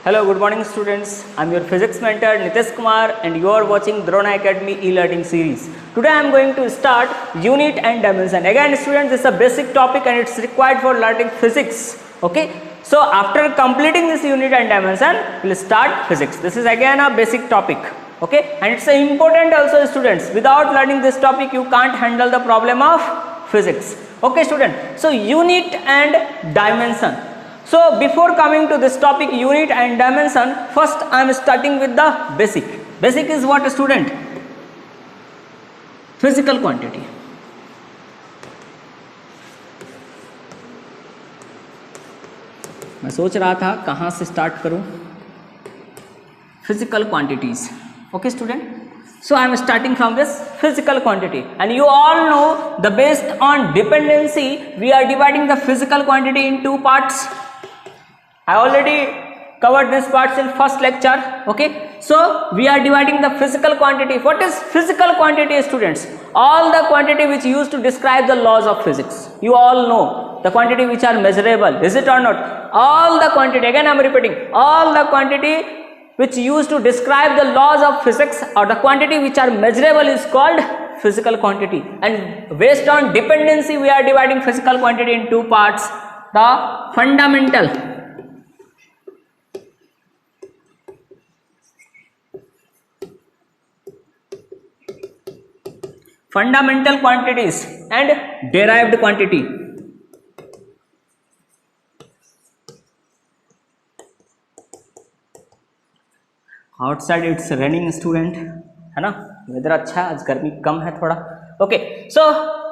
Hello, good morning students. I am your physics mentor Nitesh Kumar and you are watching Drona Academy e-learning series. Today I am going to start unit and dimension. Again students, this is a basic topic and it's required for learning physics. Okay. So after completing this unit and dimension, we will start physics. This is again a basic topic. Okay. And it's important also students. Without learning this topic, you can't handle the problem of physics. Okay student. So unit and dimension. So before coming to this topic unit and dimension, first I am starting with the basic. Basic is what student? Physical quantity. मैं सोच रहा था कहाँ से start करूँ. Physical quantities. Okay student. So I am starting from this physical quantity and you all know the based on dependency we are dividing the physical quantity in two parts. I already covered these parts in first lecture. Okay, so we are dividing the physical quantity. What is physical quantity students? All the quantity which used to describe the laws of physics. You all know the quantity which are measurable, is it or not? All the quantity, again I am repeating, all the quantity which used to describe the laws of physics or the quantity which are measurable is called physical quantity. And based on dependency we are dividing physical quantity in two parts. The fundamental quantities and derived quantity. Outside it's raining student, है ना, weather अच्छा है, आज गर्मी कम है थोड़ा. Okay, so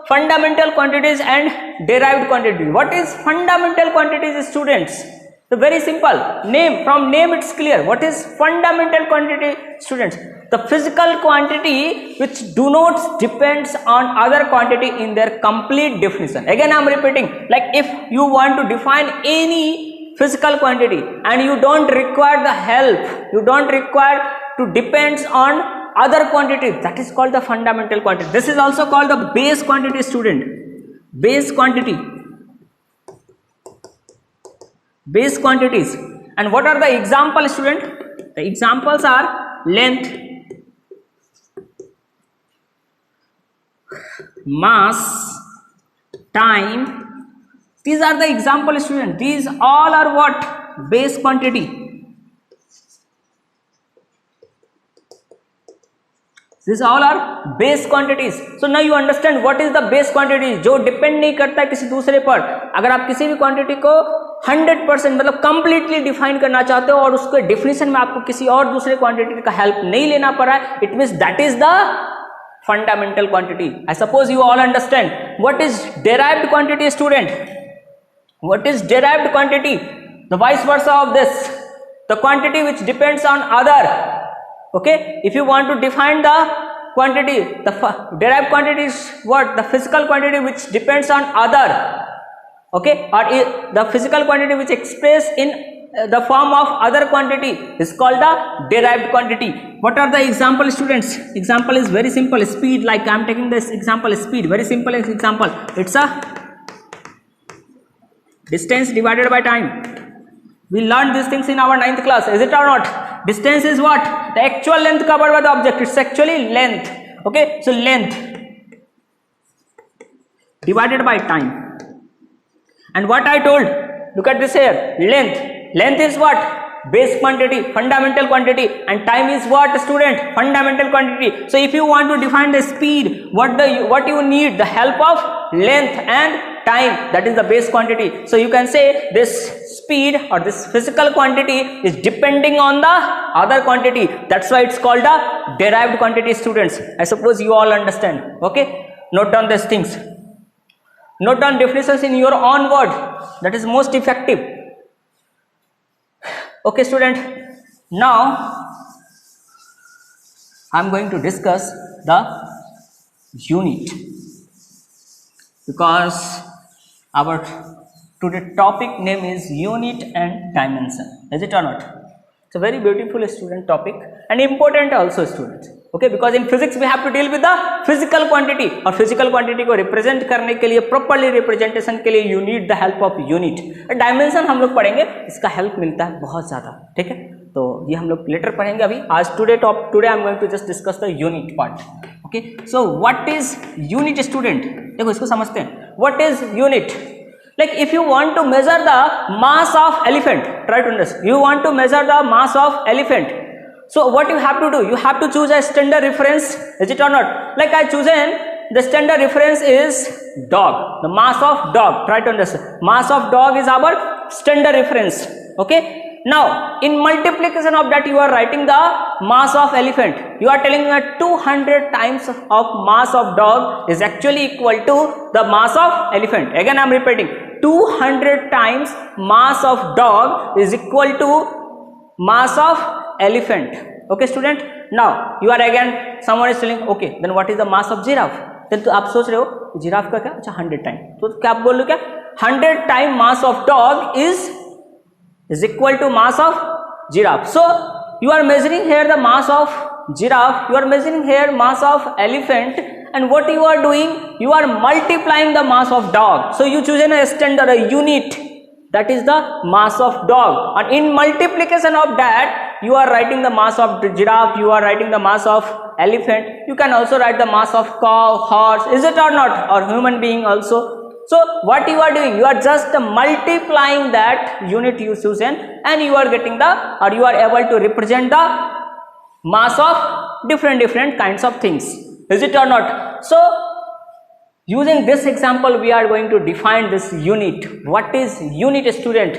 fundamental quantities and derived quantity. What is fundamental quantities students? So very simple, name, from name it's clear. What is fundamental quantity students? The physical quantity which do not depends on other quantity in their complete definition. Again I am repeating, like if you want to define any physical quantity and you don't require the help, you don't require to depends on other quantity, that is called the fundamental quantity. This is also called the base quantity student. Base quantity. Base quantities. And what are the examples student? The examples are length, mass, time. These are the example student. These all are what? Base quantity. These all are base quantities. So now you understand what is the base quantity. जो depend नहीं करता किसी दूसरे पर. अगर आप किसी भी quantity को 100% मतलब completely define करना चाहते हो और उसके definition में आपको किसी और दूसरे quantity का help नहीं लेना पड़ा है, it means that is the fundamental quantity. I suppose you all understand. What is derived quantity student? What is derived quantity? The vice versa of this. The quantity which depends on other. Okay, if you want to define the quantity, the derived quantity is what? The physical quantity which depends on other. Okay, or the physical quantity which expressed in the form of other quantity is called the derived quantity. What are the example students? Example is very simple. Speed, like I am taking this example, speed, very simple example. It's a distance divided by time. We learned these things in our 9th class, is it or not? Distance is what? The actual length covered by the object. It's actually length. Okay, so length divided by time. And what I told, look at this here, length. Length is what? Base quantity, fundamental quantity, and time is what student? Fundamental quantity. So if you want to define the speed, what you need? The help of length and time, that is the base quantity. So you can say this speed or this physical quantity is depending on the other quantity. That's why it's called a derived quantity students. I suppose you all understand. Okay, note down these things. Note down definitions in your own word, that is most effective. Okay student, now I am going to discuss the unit because our today topic name is unit and dimension, is it or not? It's a very beautiful student topic and important also students. Okay, because in physics we have to deal with the physical quantity, और physical quantity को represent करने के लिए, properly representation के लिए, you need the help of unit. Dimension हम लोग पढ़ेंगे, इसका हेल्प मिलता है बहुत ज़्यादा, ठीक है। तो ये हम लोग लेटर पढ़ेंगे अभी। आज today I am going to just discuss the unit part. Okay, so what is unit student? देखो इसको समझते हैं, what is unit? Like if you want to measure the mass of elephant, try to understand, you want to measure the mass of elephant, so what you have to do, you have to choose a standard reference, is it or not? Like I chosen the standard reference is dog, the mass of dog, try to understand, mass of dog is our standard reference. Okay, now in multiplication of that you are writing the mass of elephant, you are telling that 200 times of mass of dog is actually equal to the mass of elephant. Again I am repeating, 200 times mass of dog is equal to mass of elephant. Okay student, now you are again, someone is telling okay then what is the mass of giraffe? then तो आप सोच रहे हो giraffe का क्या, अच्छा 100 time, तो क्या आप बोल रहे हो क्या 100 time mass of dog is equal to mass of giraffe. So you are measuring here the mass of giraffe, you are measuring here mass of elephant, and what you are doing, you are multiplying the mass of dog. So you choose a standard, a unit, that is the mass of dog, and in multiplication of that you are writing the mass of giraffe, you are writing the mass of elephant, you can also write the mass of cow, horse, is it or not, or human being also. So what you are doing, you are just multiplying that unit you chosen, and you are getting the, or you are able to represent the mass of different kinds of things, is it or not? So using this example we are going to define this unit. What is unit student?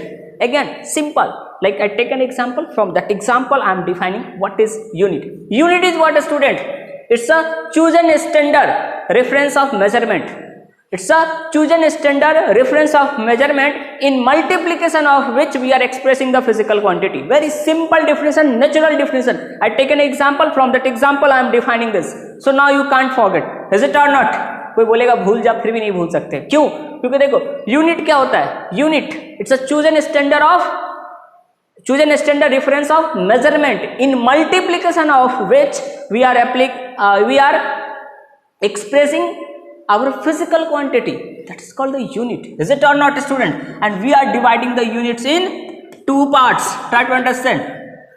Again simple, like I take an example, from that example I am defining what is unit. Unit is what, a student? It's a chosen standard reference of measurement. It's a chosen standard reference of measurement in multiplication of which we are expressing the physical quantity. Very simple definition, natural definition. I take an example, from that example I am defining this. So now you can't forget, is it or not? कोई बोलेगा भूल जा, फिर भी नहीं भूल सकते, क्यों? क्योंकि देखो यूनिट क्या होता है, unit it's a chosen standard reference of measurement in multiplication of which we are expressing our physical quantity, that is called the unit, is it or not student? And we are dividing the units in two parts, try to understand.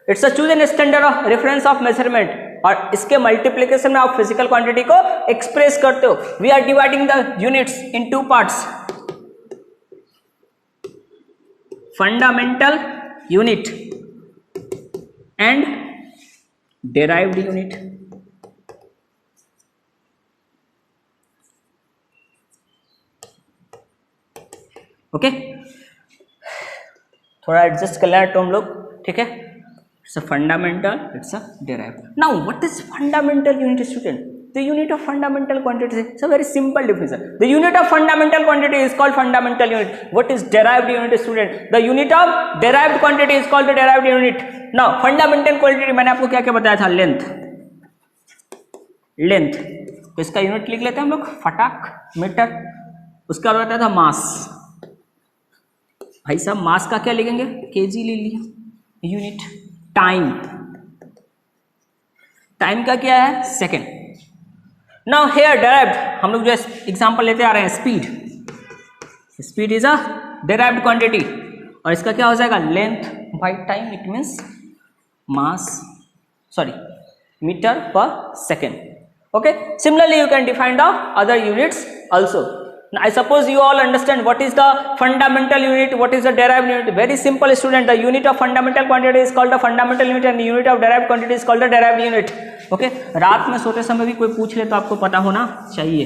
It's a chosen standard of reference of measurement, और इसके multiplication में आप physical quantity को express करते हो. We are dividing the units in two parts, fundamental unit and derived unit. Okay, थोड़ा adjust कर लेना तुम लोग, ठीक है. It's a fundamental, it's a derived. Now what is fundamental unit student? The unit of fundamental quantity. It's a very simple definition. The unit of fundamental quantity is called fundamental unit. What is derived unit student? The unit of derived quantity is called the derived unit. Now fundamental quantity मैंने आपको क्या क्या बताया था? Length. तो इसका unit लिख लेते हैं हम लोग, फटाक, मीटर. उसका बताया था मास. भाई साहब मास का क्या लिखेंगे? केजी ले लिया. यूनिट. टाइम का क्या है? सेकेंड. नाउ हेयर डेराइव्ड, हम लोग जो एग्जांपल लेते आ रहे हैं, speed is a derived quantity, और इसका क्या हो जाएगा? Length by time. It means metre per second. Okay, similarly you can define the other units also. I suppose you all understand what is the fundamental unit, what is the derived unit. Very simple student. The unit of fundamental quantity is called the fundamental unit and the unit of derived quantity is called the derived unit. Okay, रात में सोते समय भी कोई पूछ ले तो आपको पता होना चाहिए.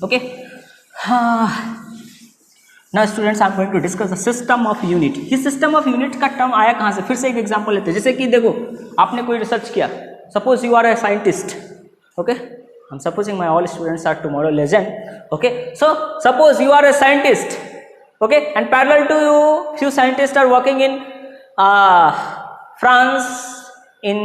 Okay, now students are going to discuss the system of unit. ये system of unit का टर्म आया कहाँ से? फिर से एक एग्जांपल लेते हैं. जैसे कि देखो आपने कोई रिसर्च किया, suppose you are a scientist. Okay, I'm supposing my all students are tomorrow legend. Okay, so suppose you are a scientist. Okay, and parallel to you few scientists are working in France, in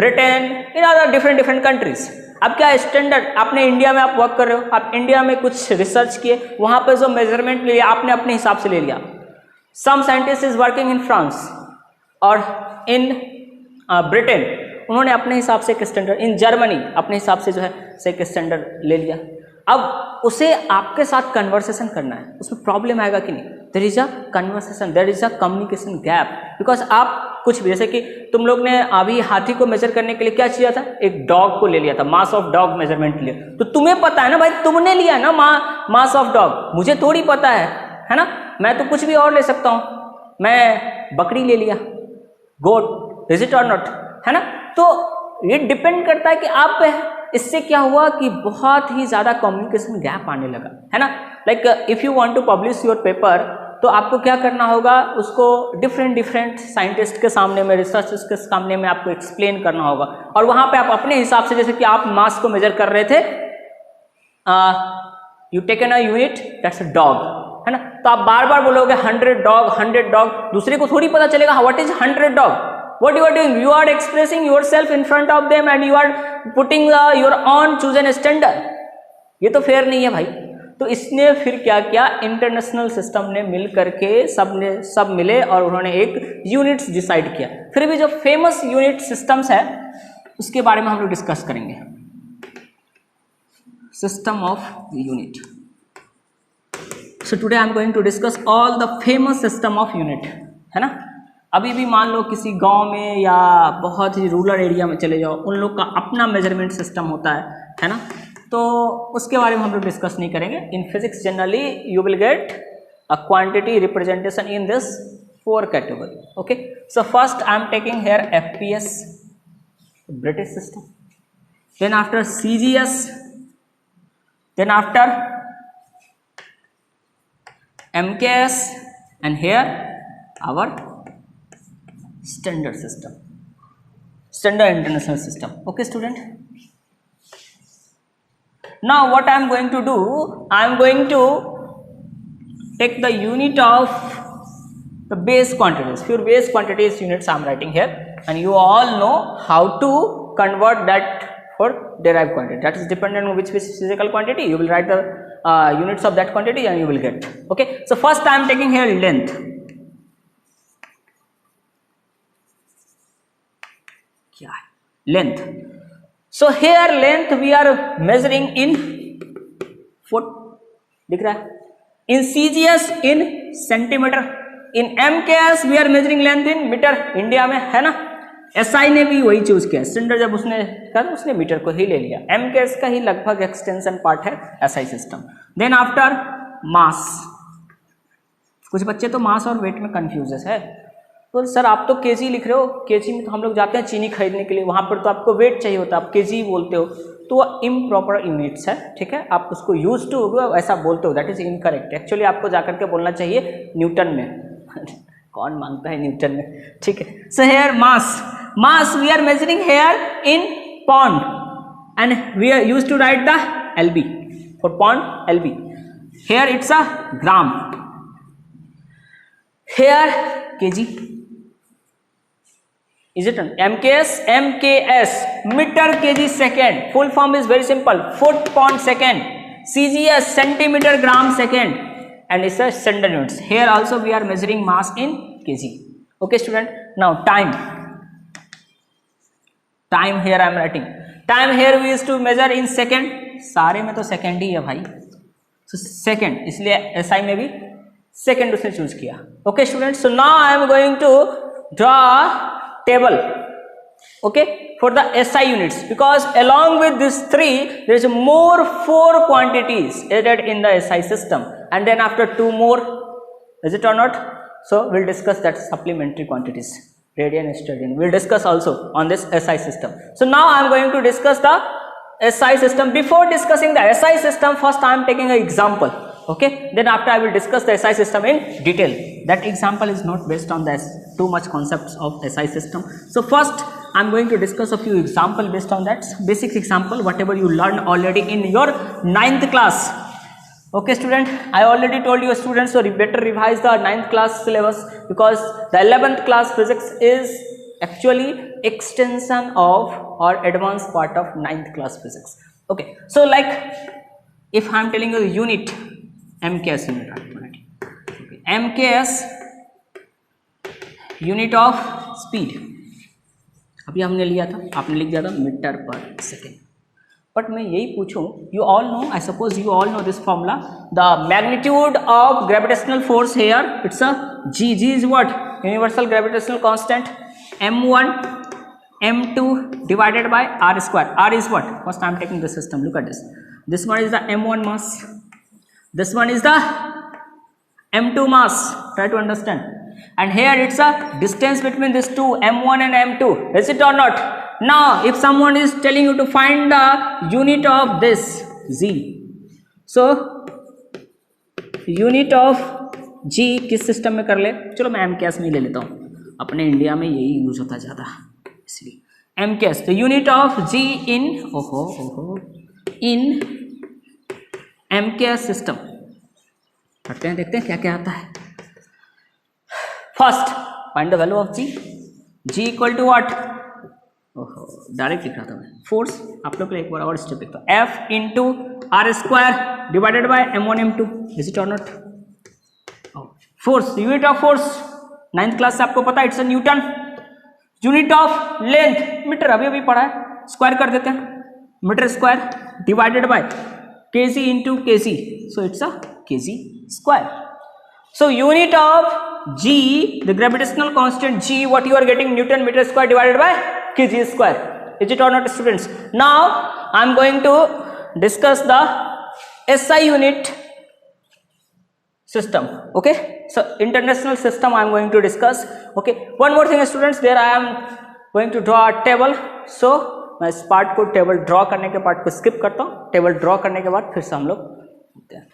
Britain, in other different countries. अब क्या standard, आपने India में आप work कर रहे हो, आप India में कुछ रिसर्च किए, वहां पर जो मेजरमेंट लिया आपने अपने हिसाब से ले लिया. Some scientist is working in France और इन ब्रिटेन, उन्होंने अपने हिसाब से एक स्टैंडर्ड, इन जर्मनी अपने हिसाब से जो है से एक स्टैंडर्ड ले लिया। अब उसे आपके साथ कन्वर्सेशन करना है, उसमें प्रॉब्लम आएगा कि नहीं? There is a conversation, there is a communication gap, because आप कुछ भी, जैसे कि तुम लोग ने अभी हाथी को मेजर करने के लिए क्या किया था, एक डॉग को ले लिया था, मास ऑफ डॉग मेजरमेंट लिया, तो तुम्हें पता है ना भाई, तुमने लिया है ना मास ऑफ डॉग, मुझे थोड़ी पता है ना, मैं तो कुछ भी और ले सकता हूँ, मैं बकरी ले लिया, गोट, इज इट और नॉट, है ना? तो ये डिपेंड करता है कि आप, इससे क्या हुआ कि बहुत ही ज़्यादा कम्युनिकेशन गैप आने लगा, है ना? Like if you want to publish your paper, तो आपको क्या करना होगा, उसको डिफरेंट साइंटिस्ट के सामने में, रिसर्चर्स के सामने में आपको एक्सप्लेन करना होगा, और वहाँ पे आप अपने हिसाब से, जैसे कि आप मास को मेजर कर रहे थे, you taken a unit that's a dog, है ना? तो आप बार बार बोलोगे 100 डॉग, दूसरे को थोड़ी पता चलेगा what is 100 dog. What you are doing? You are expressing yourself in front of them and you are putting your own chosen standard. ये तो फेयर नहीं है भाई। तो इसने फिर क्या किया, इंटरनेशनल सिस्टम ने मिल करके सब मिले और उन्होंने एक यूनिट्स डिसाइड किया। फिर भी जो फेमस यूनिट सिस्टम्स है उसके बारे में हम लोग डिस्कस करेंगे। System of unit. So today I am going to discuss all the famous system of unit, है ना? अभी भी मान लो किसी गांव में या बहुत ही रूरल एरिया में चले जाओ, उन लोग का अपना मेजरमेंट सिस्टम होता है ना? तो उसके बारे में हम लोग डिस्कस नहीं करेंगे। In physics generally you will get a quantity representation in this 4 category. Okay, so first I am taking here FPS, British system, then after CGS, then after MKS, and here our standard system, standard international system. Okay student, now what I am going to do, I am going to take the unit of the base quantities, few base quantities units I am writing here, and you all know how to convert that for derived quantity, that is dependent on which physical quantity, you will write the units of that quantity and you will get. Okay, so first I am taking here length. क्या है length? So here length we are measuring in foot, दिख रहा है, in CGS in centimetre, in MKS we are measuring length in metre, India में, है ना? SI ने भी वही चूज किया, स्टैंडर्ड जब उसने कहा उसने मीटर को ही ले लिया, MKS का ही लगभग एक्सटेंशन पार्ट है SI सिस्टम। देन आफ्टर मास, कुछ बच्चे तो मास और वेट में कंफ्यूज है, तो सर आप तो केजी लिख रहे हो, केजी में तो हम लोग जाते हैं चीनी खरीदने के लिए, वहाँ पर तो आपको वेट चाहिए होता है, आप केजी बोलते हो, तो वो इम्प्रॉपर यूनिट्स है, ठीक है? आप उसको यूज टू ऐसा बोलते हो, दैट इज इनकरेक्ट। एक्चुअली आपको जाकर के बोलना चाहिए न्यूटन में कौन मांगता है न्यूटन में, ठीक है? So here mass we are measuring here in pound and we are use to write the LB for pound, LB, here it's a gram, here kg, is it MKS meter kg second, full form is very simple, foot pound second, CGS centimeter gram second, and it's a standard units. Here also we are measuring mass in kg. Okay student, now time here I am writing, time here we used to measure in second, सारे में तो second ही है भाई, so second, इसलिए SI में भी second उसने choose किया। Okay students, so now I am going to draw table, okay, for the SI units, because along with these 3 there is more 4 quantities added in the SI system, and then after 2 more, is it or not? So we'll discuss that supplementary quantities, radian, sterdian, we'll discuss also on this SI system. So now I am going to discuss the SI system. Before discussing the SI system, first I am taking an example, okay, then after I will discuss the SI system in detail. That example is not based on this too much concepts of SI system. So first I am going to discuss a few example based on that basic example, whatever you learned already in your 9th class. Okay student, I already told you students, so better revise the 9th class syllabus, because the 11th class physics is actually extension of or advanced part of 9th class physics. Okay, so like if I am telling you the unit MKS unit, okay, MKS unit of speed, अभी हमने लिया था, आपने लिख दिया था metre per second. But मैं यही पूछूं, you all know, I suppose you all know this formula, the magnitude of gravitational force here, it's a G. G is what? Universal gravitational constant m1 m2 divided by r square. R is what? First I am taking the system, look at this. This one is the m1 mass, this one is the m2 mass, try to understand. And here it's a distance between these two, m1 and m2, is it or not? Now if someone is telling you to find the unit of this z, so unit of g किस system में कर ले? चलो मैं MCAS में ले लेता हूँ, अपने इंडिया में यही यूज होता ज़्यादा, इसलिए MCAS। तो unit of g in in MCAS system, पढ़ते हैं, देखते हैं क्या क्या आता है। First find the value of g equal to what? Direct लिख रहा था मैं, फोर्स। आप लोग के लिए एक बार और स्टेप लिखता हूँ, F into r square divided by m1 m2, is it और not? Force, unit of force 9th class से आपको पता है, it's a newton. Unit of length metre, अभी अभी पढ़ा है, स्क्वायर कर देते हैं, metre square divided by kg into kg, so it's a kg square. So unit of g, the gravitational constant g, what you are getting, Newton meter square divided by kg square, is it or not students? Now I am going to discuss the SI unit system, okay? So international system I am going to discuss, okay? One more thing students, there I am going to draw a table, so मैं इस part को, table draw करने के part को skip करता हूँ, table draw करने के बाद फिर से हम लोग होते हैं।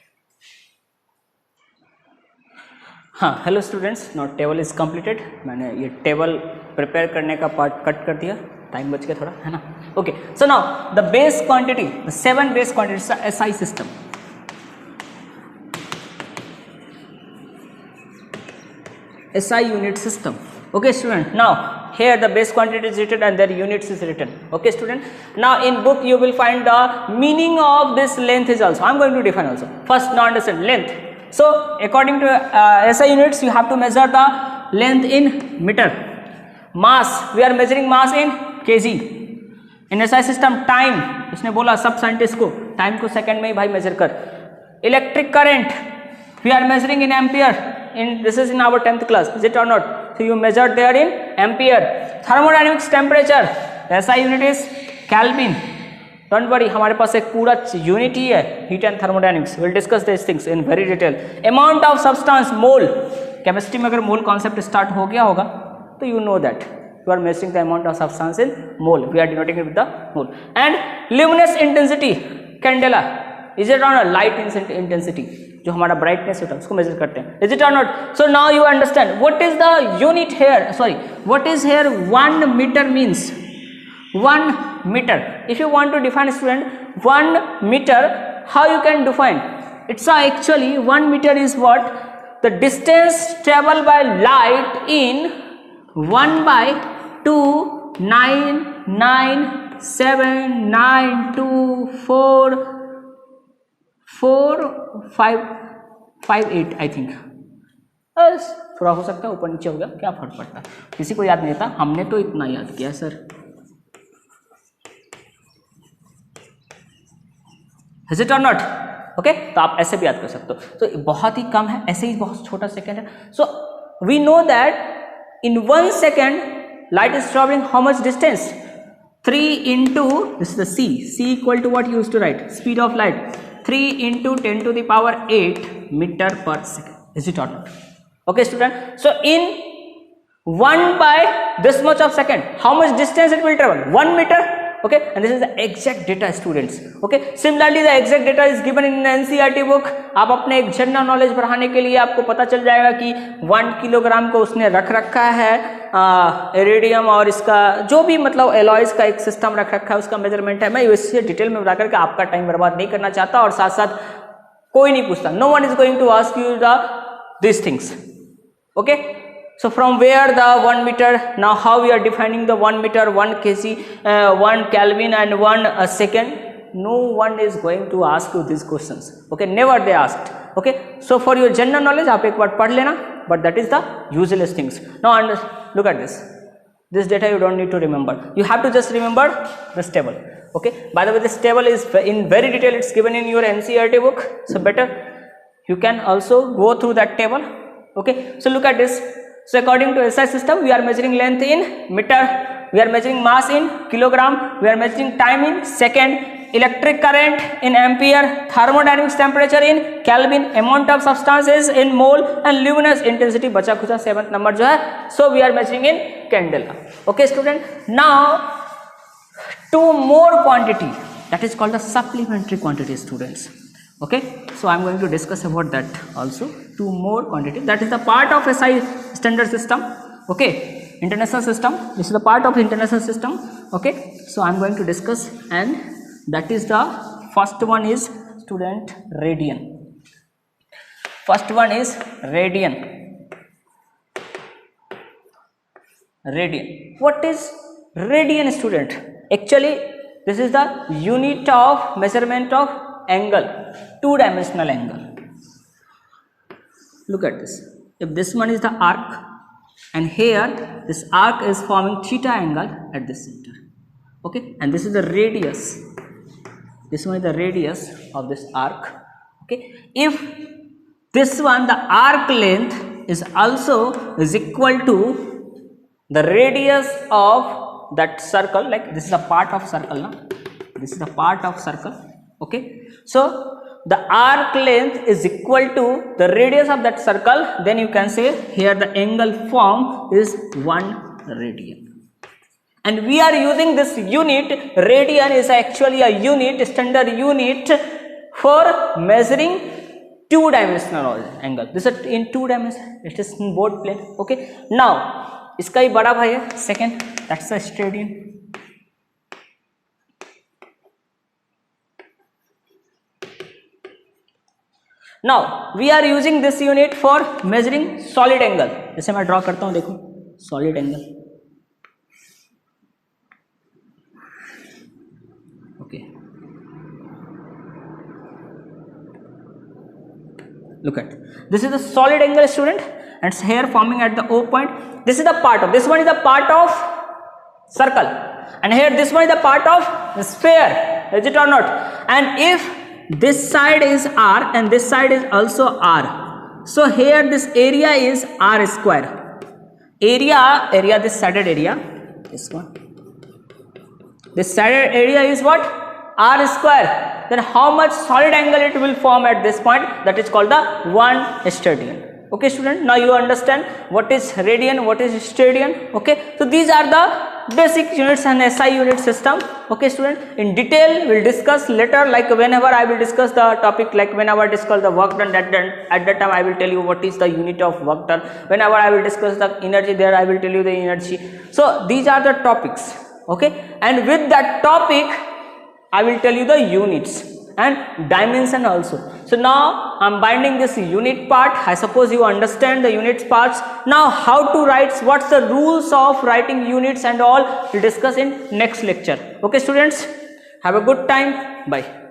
हाँ, hello students, not table is completed, मैंने ये टेबल प्रिपेयर करने का पार्ट कट कर दिया, टाइम बच गया थोड़ा, है ना? Okay, so now the base quantity, the 7 base quantities, SI system, SI unit system. Okay student, now here the base quantity is written and their units is written, okay student? Now in book you will find the meaning of this length is also, I am going to define also. First, now understand length. So according to SI units, you have to measure the length in meter. Mass, we are measuring mass in kg. In SI system, time, इसने बोला सब scientist को, time को second में ही भाई major कर। Electric current, we are measuring in ampere. This is in our 10th class, is it or not? So you measured there in ampere. Thermodynamics, temperature, the SI unit is Kelvin. Don't worry, हमारे पास एक पूरा unit ही है, heat and thermodynamics. We'll discuss these things in very detail. Amount of substance, mole. Chemistry में अगर mole concept start हो गया होगा, तो you know that you are measuring the amount of substance in mole. We are denoting it with the mole. And luminous intensity, candela. Is it or not? Light intensity, जो हमारा brightness होता है उसको measure करते हैं, is it or not? So now you understand what is the unit here, sorry, what is here 1 meter means? 1 meter, if you want to define student 1 meter, how you can define? It's actually 1 meter is what? The distance traveled by light in 1 by 2 9 9 7 9 2 4 4 5 5 8 I think, थोड़ा हो सकता है ऊपर नीचे हो गया, क्या फर्क पड़ता है, किसी को याद नहीं था, हमने तो इतना याद किया सर, इज इट और नॉट? ओके, तो आप ऐसे भी याद कर सकते हो, तो बहुत ही कम है, ऐसे ही बहुत छोटा सेकेंड है। So we know that in 1 second light is travelling how much distance? 3 into this is the c equal to what you used to write, speed of light, 3 into 10 to the power 8 meter per second, is it or not? Okay student, so in 1 by this much of second, how much distance it will travel? 1 meter, okay, and this is the exact data students, okay? Similarly the exact data is given in NCERT book. आप अपने एक general knowledge बढ़ाने के लिए आपको पता चल जाएगा कि 1 किलोग्राम को उसने रख रखा है इरिडियम और इसका जो भी मतलब एलॉयज का एक सिस्टम रख रखा है, उसका मेजरमेंट है। मैं इससे डिटेल में बता करके आपका टाइम बर्बाद नहीं करना चाहता, और साथ साथ कोई नहीं पूछता, no one is going to ask you the this things, okay? So from where the 1 meter, now how we are defining the 1 meter, 1 kg, 1 Kelvin and 1 second? No one is going to ask you these questions, okay? Never they asked, okay? So for your general knowledge आप एक बार पढ़ लेना, but that is the useless things. Now look at this, This data you don't need to remember. You have to just remember this table. Okay. By the way, this table is in very detail. It's given in your NCERT book. So better you can also go through that table. Okay. So look at this. So according to SI system, we are measuring length in meter. We are measuring mass in kilogram. We are measuring time in second. Electric current in ampere, thermodynamics temperature in Kelvin, amount of substances in mole and luminous intensity बचा खुचा 7th number जो है, so we are measuring in candela. Okay student, now two more quantity that is called the supplementary quantity students. Okay, so I am going to discuss about that also. Two more quantity that is the part of SI standard system. Okay, international system, this is the part of international system. Okay, so I am going to discuss, and that is the first one is student radian. First one is radian. Radian. What is radian student? Actually this is the unit of measurement of angle, two-dimensional angle. Look at this. If this one is the arc and here this arc is forming theta angle at this center. Okay, and this is the radius. This one is the radius of this arc. Okay, if this one, the arc length is also is equal to the radius of that circle, like this is a part of circle, no? This is the part of circle. Okay, so the arc length is equal to the radius of that circle, then you can say here the angle formed is 1 radian. And we are using this unit. Radian is actually a unit, standard unit for measuring two-dimensional angle. This is in two dimension. It is in both plane. Okay. Now, इसका ही बड़ा भाई है second. That's the stadian. Now, we are using this unit for measuring solid angle. जैसे मैं draw करता हूँ, देखो solid angle. Look at this is the solid angle student, and it's here forming at the O point. This is the part of, this one is the part of circle, and here this one is the part of the sphere. Is it or not? And if this side is R and this side is also R, so here this area is R square. Area this sided area, this one, this sided area is what? R square. Then how much solid angle it will form at this point? That is called the 1 stadian. Okay student, now you understand what is radian, what is stadian. Okay, so these are the basic units and SI unit system. Okay student, in detail we will discuss later, like whenever I will discuss the topic, like whenever I discuss the work done, at that time I will tell you what is the unit of work done. Whenever I will discuss the energy, there I will tell you the energy. So these are the topics. Okay, and with that topic I will tell you the units and dimension also. So now I am binding this unit part. I suppose you understand the units parts. Now how to write, what's the rules of writing units and all, we'll discuss in next lecture. Okay students, have a good time. Bye.